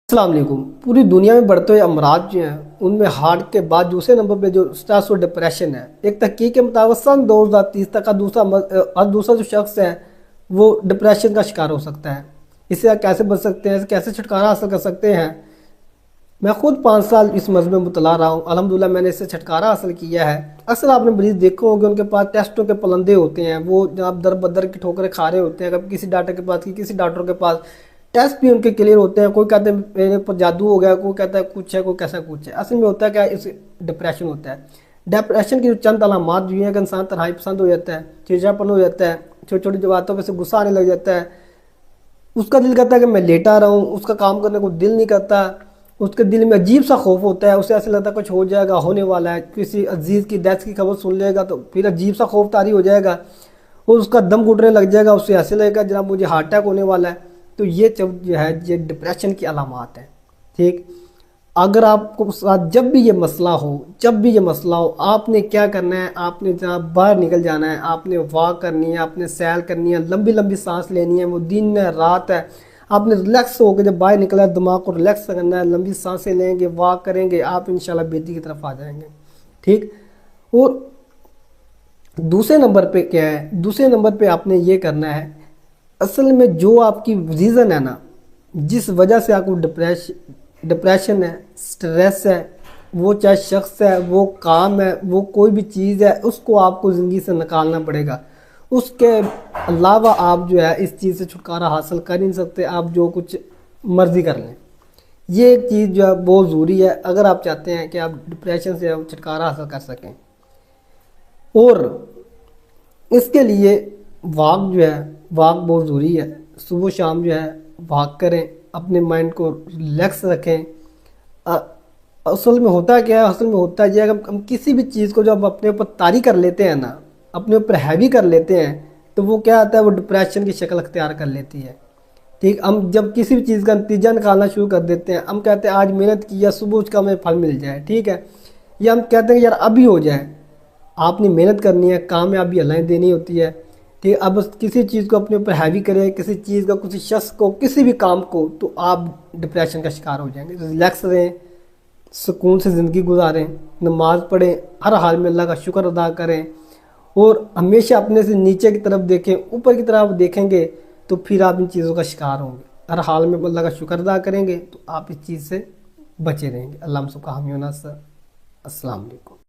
السلام علیکم۔ پوری دنیا میں بڑھتے ہوئے امراض جو ہیں ان میں ہارٹ کے بعد دوسرے نمبر پہ جو اسٹریس اور ڈپریشن ہے۔ ایک تحقیق کے مطابق سن 2030 تک دوسرا جو شخص ہے وہ ڈپریشن کا شکار ہو سکتا ہے۔ اس سے کیسے بچ سکتے ہیں، کیسے چھٹکارا حاصل کر سکتے ہیں؟ میں خود 5 سال اس مرض میں مبتلا رہا ہوں، الحمدللہ میں نے اس سے چھٹکارا حاصل کیا ہے۔ اکثر آپ نے مریض دیکھو ہوں کہ ان کے پاس ٹیسٹوں کے پلندے ہوتے ہیں، وہ جناب در بدر کی ٹھوکریں کھا رہے ہوتے ہیں، کبھی کسی ڈاکٹر کے پاس کسی ڈاکٹر کے پاس ٹیسٹ بھی ان کے کلیئر ہوتے ہیں۔ کوئی کہتے ہیں میرے پر جادو ہو گیا، کوئی کہتا ہے کچھ ہے، کوئی کیسا کچھ ہے۔ اصل میں ہوتا ہے کہ اس ڈپریشن ہوتا ہے۔ ڈپریشن کی جو چند علامات جو ہیں کہ انسان تنہائی پسند ہو جاتا ہے، چڑچڑاپن ہو جاتا ہے، چھوٹی چھوٹی باتوں پہ سے غصہ آنے لگ جاتا ہے، اس کا دل کرتا ہے کہ میں لیٹا رہوں، اس کا کام کرنے کو دل نہیں کرتا، اس کے دل میں عجیب سا خوف ہوتا ہے، اسے ایسا لگتا ہے کچھ ہو جائے گا، ہونے والا ہے، کسی عزیز کی ڈیتھ کی خبر سن لے گا تو پھر عجیب سا خوف طاری ہو جائے گا، اور اس کا دم گھٹنے لگ جائے گا، اسے ایسے لگے گا جناب مجھے ہارٹ اٹیک ہونے والا ہے۔ تو یہ جو ہے یہ ڈپریشن کی علامات ہیں۔ ٹھیک، اگر آپ کو ساتھ جب بھی یہ مسئلہ ہو آپ نے کیا کرنا ہے، آپ نے جناب باہر نکل جانا ہے، آپ نے واک کرنی ہے، آپ نے سیل کرنی ہے، لمبی لمبی سانس لینی ہے، وہ دن ہے رات ہے، آپ نے ریلیکس ہو کے جب باہر نکلا ہے دماغ کو ریلیکس کرنا ہے، لمبی سانسیں لیں گے، واک کریں گے، آپ انشاءاللہ بہتری کی طرف آ جائیں گے۔ ٹھیک، اور دوسرے نمبر پہ کیا ہے، دوسرے نمبر پہ آپ نے یہ کرنا ہے، اصل میں جو آپ کی ریزن ہے نا، جس وجہ سے آپ کو ڈپریشن ہے، سٹریس ہے، وہ چاہے شخص ہے، وہ کام ہے، وہ کوئی بھی چیز ہے، اس کو آپ کو زندگی سے نکالنا پڑے گا۔ اس کے علاوہ آپ جو ہے اس چیز سے چھٹکارا حاصل کر نہیں سکتے، آپ جو کچھ مرضی کر لیں۔ یہ ایک چیز جو ہے بہت ضروری ہے اگر آپ چاہتے ہیں کہ آپ ڈپریشن سے چھٹکارا حاصل کر سکیں۔ اور اس کے لیے واک جو ہے، واک بہت ضروری ہے۔ صبح و شام جو ہے واک کریں، اپنے مائنڈ کو ریلیکس رکھیں۔ اصل میں ہوتا کیا ہے، اصل میں ہوتا ہے کہ ہم کسی بھی چیز کو جب اپنے اوپر طاری کر لیتے ہیں نا، اپنے اوپر ہیوی کر لیتے ہیں، تو وہ کیا آتا ہے، وہ ڈپریشن کی شکل اختیار کر لیتی ہے۔ ٹھیک، ہم جب کسی بھی چیز کا نتیجہ نکالنا شروع کر دیتے ہیں، ہم کہتے ہیں آج محنت کیا، صبح اس کا ہمیں پھل مل جائے، ٹھیک ہے، یا ہم کہتے ہیں یار ابھی ہو جائے۔ آپ نے محنت کرنی ہے، کامیابی اللہ نے دینی ہوتی ہے۔ ٹھیک، اب کسی چیز کو اپنے اوپر ہیوی کریں، کسی چیز کا، کسی شخص کو، کسی بھی کام کو، تو آپ ڈپریشن کا شکار ہو جائیں گے۔ ریلیکس رہیں، سکون سے زندگی گزاریں، نماز پڑھیں، ہر حال میں اللہ کا شکر ادا کریں، اور ہمیشہ اپنے سے نیچے کی طرف دیکھیں، اوپر کی طرف دیکھیں گے تو پھر آپ ان چیزوں کا شکار ہوں گے۔ ہر حال میں اللہ کا شکر ادا کریں گے تو آپ اس چیز سے بچے رہیں گے۔ اللہ ہم سب کا حامی و ناصر۔ السلام علیکم۔